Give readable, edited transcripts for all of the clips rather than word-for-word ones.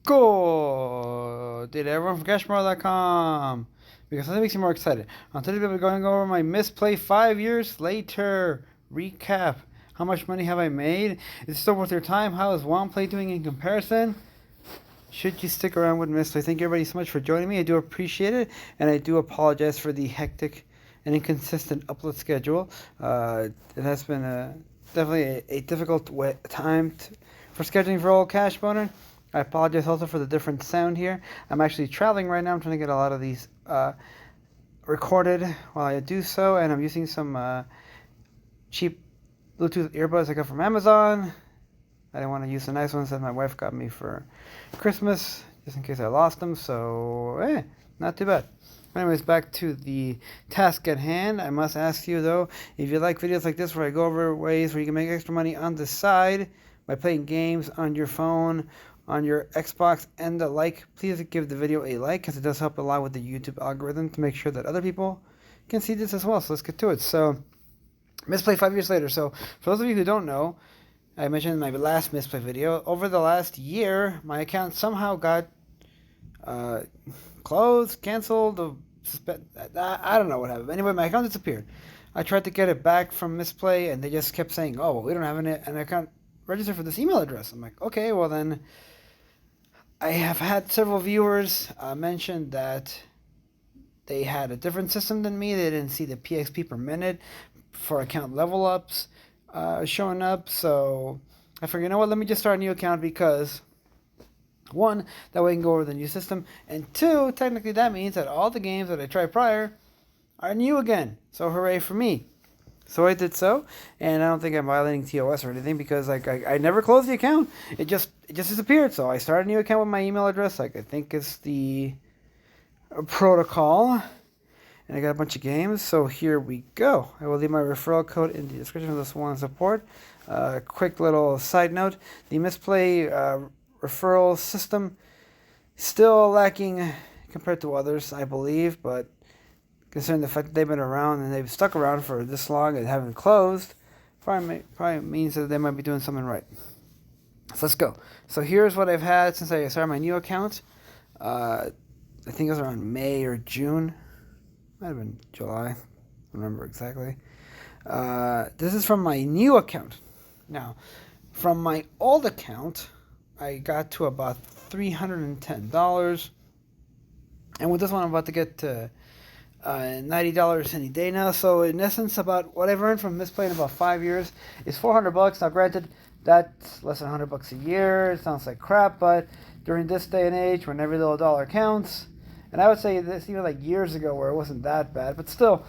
Good day to everyone from cashmore.com, because something makes me more excited. On today's video, we're going over my Misplay 5 years later recap. How much money have I made? Is it still worth your time? How is Womplay doing in comparison? Should you stick around with Misplay? Thank you everybody so much for joining me. I do appreciate it, and I do apologize for the hectic and inconsistent upload schedule. It has been definitely a difficult time for scheduling for old Cash Boner. I apologize also for the different sound here. I'm actually traveling right now. I'm trying to get a lot of these recorded while I do so, and I'm using some cheap Bluetooth earbuds I got from Amazon. I didn't want to use the nice ones that my wife got me for Christmas, just in case I lost them, so not too bad. Anyways, back to the task at hand. I must ask you, though, if you like videos like this where I go over ways where you can make extra money on the side by playing games on your phone, on your Xbox, and the like, please give the video a like, because it does help a lot with the YouTube algorithm to make sure that other people can see this as well. So let's get to it. So, Misplay 5 years later. So, for those of you who don't know, I mentioned in my last Misplay video, over the last year, my account somehow got closed, canceled, I don't know what happened. Anyway, my account disappeared. I tried to get it back from Misplay, and they just kept saying, oh, well, we don't have an account registered for this email address. I'm like, okay, well then, I have had several viewers mention that they had a different system than me. They didn't see the PXP per minute for account level ups showing up. So I figured, you know what, let me just start a new account, because one, that way I can go over the new system, and two, technically that means that all the games that I tried prior are new again. So hooray for me. So I did so, and I don't think I'm violating TOS or anything, because I never closed the account. It just disappeared. So I started a new account with my email address, I think it's the protocol, and I got a bunch of games. So here we go. I will leave my referral code in the description of this one support. Quick little side note: the Misplay referral system still lacking compared to others, I believe, but considering the fact that they've been around and they've stuck around for this long and haven't closed, probably means that they might be doing something right. So let's go. So here's what I've had since I started my new account. I think it was around May or June. Might have been July. I don't remember exactly. This is from my new account. Now, from my old account, I got to about $310. And with this one, I'm about to get to $90 any day now. So in essence, about what I've earned from Misplay in about 5 years is $400. Now granted, that's less than $100 a year. It sounds like crap, but during this day and age, when every little dollar counts, and I would say this even like years ago where it wasn't that bad, but still,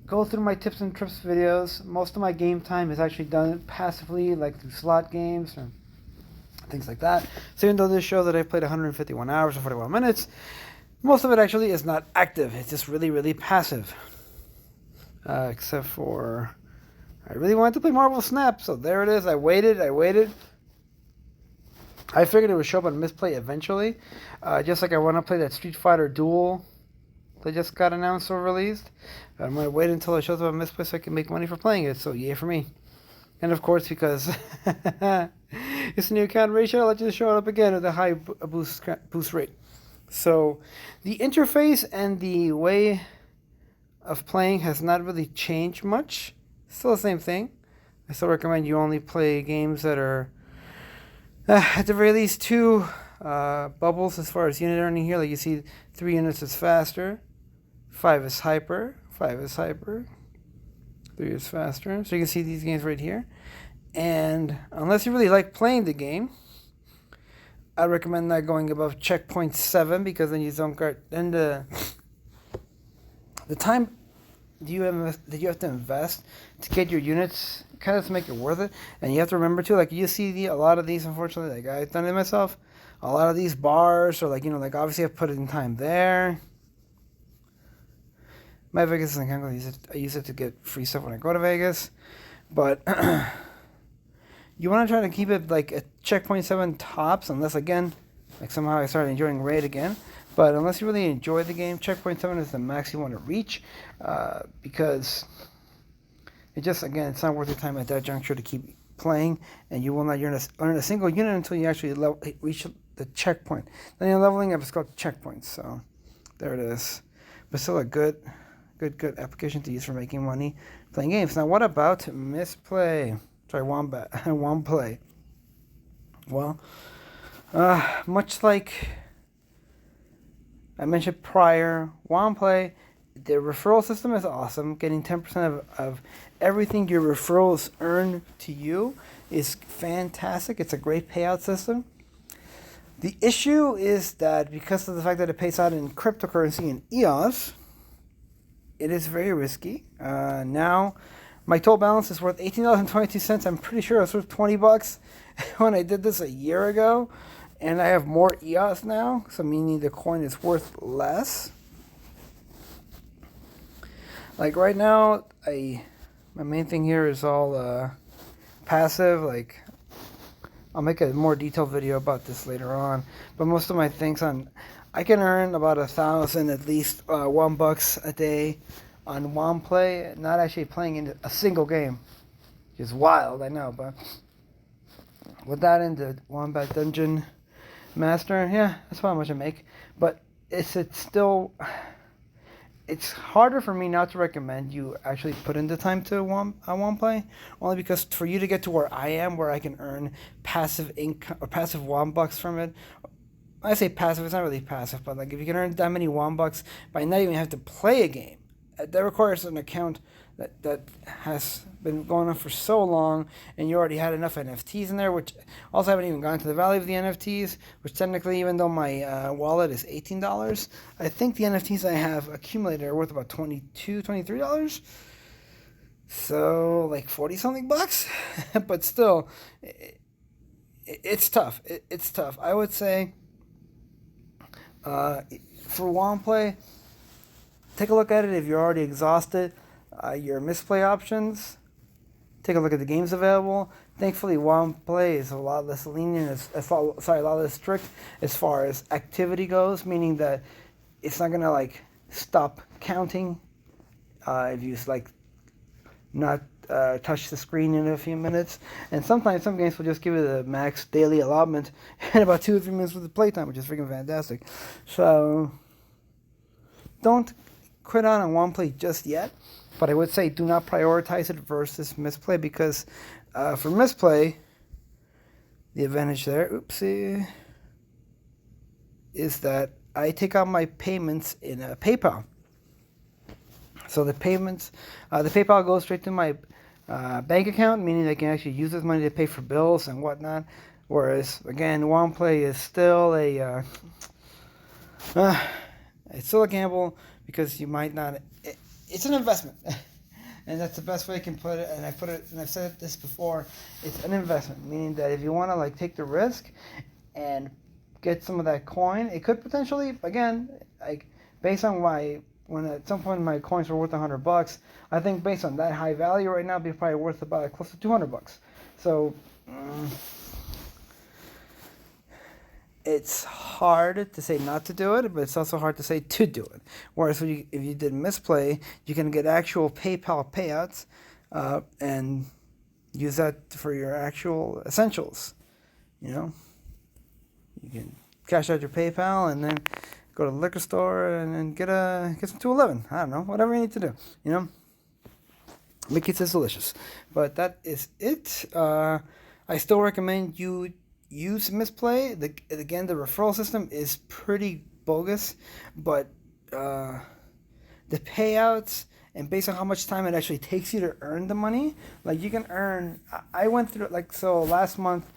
go through my tips and trips videos. Most of my game time is actually done passively, like through slot games or things like that. So even though this shows that I've played 151 hours or 41 minutes, most of it actually is not active. It's just really, really passive. Except for, I really wanted to play Marvel Snap, so there it is. I waited. I figured it would show up on Misplay eventually. Just like I want to play that Street Fighter Duel that just got announced or released. But I'm going to wait until it shows up on Misplay so I can make money for playing it, so yay for me. And of course, because it's a new account ratio, I'll let you show it up again with a high boost rate. So the interface and the way of playing has not really changed much. Still the same thing. I still recommend you only play games that are at the very least 2 bubbles as far as unit earning here. Like you see, 3 units is faster, 5 is hyper, 5 is hyper, 3 is faster. So you can see these games right here. And unless you really like playing the game, I recommend not going above checkpoint 7, because then you don't get, then the time that you have to invest to get your units kind of to make it worth it. And you have to remember too, like you see a lot of these, unfortunately, like I've done it myself, a lot of these bars, or like, you know, like obviously I've put in time there. My Vegas isn't kind of, I use it to get free stuff when I go to Vegas, but you want to try to keep it like at checkpoint 7 tops, unless again, like somehow I started enjoying Raid again. But unless you really enjoy the game, checkpoint 7 is the max you want to reach, because it just, again, it's not worth your time at that juncture to keep playing, and you will not earn a single unit until you actually reach the checkpoint. Then you're leveling up. It's called checkpoints. So there it is. But still a good application to use for making money playing games. Now, what about Misplay? Sorry, Womplay. Well, much like I mentioned prior, Womplay, the referral system is awesome. Getting 10% of everything your referrals earn to you is fantastic. It's a great payout system. The issue is that because of the fact that it pays out in cryptocurrency and EOS, it is very risky. Now, my total balance is worth $18.22. I'm pretty sure it's worth $20 when I did this a year ago. And I have more EOS now, so meaning the coin is worth less. Like right now, my main thing here is all passive. Like I'll make a more detailed video about this later on. But most of my things I can earn about 1,000 at least $1 a day on Womplay, not actually playing in a single game. It's wild, I know, but with that in the Wombat Dungeon Master, yeah, that's how much I make. But it's harder for me not to recommend you actually put in the time to Womplay, only because for you to get to where I am, where I can earn passive income or passive Wombucks from it. I say passive, it's not really passive, but like if you can earn that many Wombucks by not even have to play a game, that requires an account that has been going on for so long, and you already had enough NFTs in there, which also haven't even gone to the value of the NFTs, which technically, even though my wallet is $18, I think the NFTs I have accumulated are worth about $22, $23. So, like 40 something bucks. But still, it's tough. It's tough. I would say, for Womplay, take a look at it if you're already exhausted. Your Misplay options. Take a look at the games available. Thankfully, Womplay is a lot less lenient, a lot less strict as far as activity goes, meaning that it's not gonna like stop counting if you like not touch the screen in a few minutes. And sometimes some games will just give you the max daily allotment in about 2 or 3 minutes with the playtime, which is freaking fantastic. So don't quit on Womplay just yet. But I would say do not prioritize it versus Misplay, because for Misplay, the advantage there, is that I take out my payments in PayPal. So the PayPal goes straight to my bank account, meaning I can actually use this money to pay for bills and whatnot. Whereas, again, Womplay is still it's still a gamble, because you might not. It's an investment, and that's the best way I can put it. And I've said this before. It's an investment, meaning that if you want to like take the risk and get some of that coin, it could potentially, again, like based on when at some point my coins were worth $100, I think based on that high value right now, it'd be probably worth about close to $200. So. It's hard to say not to do it, but it's also hard to say to do it. Whereas if you did Misplay, you can get actual PayPal payouts and use that for your actual essentials. You know, you can cash out your PayPal and then go to the liquor store and then get some 211. I don't know, whatever you need to do. You know, make it taste delicious. But that is it. I still recommend you use Misplay. Again, the referral system is pretty bogus, but the payouts and based on how much time it actually takes you to earn the money, like you can earn. I went through so last month,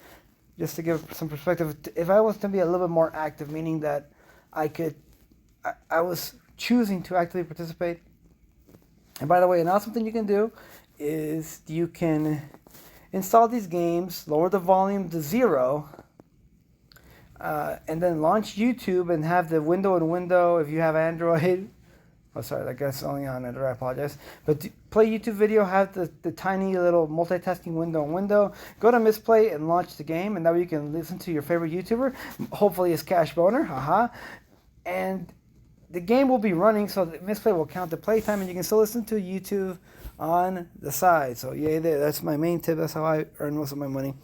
just to give some perspective. If I was to be a little bit more active, meaning that I was choosing to actively participate. And by the way, now something you can do is you can install these games, lower the volume to 0, and then launch YouTube and have the window if you have Android. Oh, sorry, I guess only on Android, I apologize. But play YouTube video, have the tiny little multitasking window. Go to Misplay and launch the game, and that way you can listen to your favorite YouTuber. Hopefully it's Cash Boner, haha. And the game will be running, so that Misplay will count the playtime, and you can still listen to YouTube on the side. So yay there. That's my main tip. That's how I earn most of my money.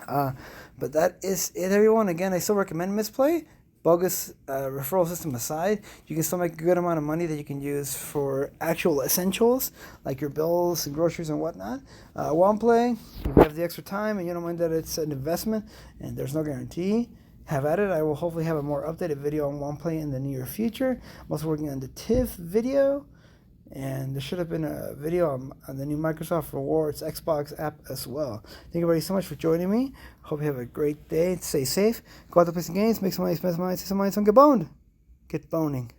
But that is it, everyone. Again, I still recommend Misplay. Bogus referral system aside, you can still make a good amount of money that you can use for actual essentials like your bills and groceries and whatnot. Womplay, if you have the extra time and you don't mind that it's an investment and there's no guarantee, have at it. I will hopefully have a more updated video on Womplay in the near future. I'm also working on the TIFF video. And there should have been a video on the new Microsoft Rewards Xbox app as well. Thank you everybody so much for joining me. Hope you have a great day. Stay safe. Go out to play some games. Make some money. Spend some money. See some money. Some get boned. Get boning.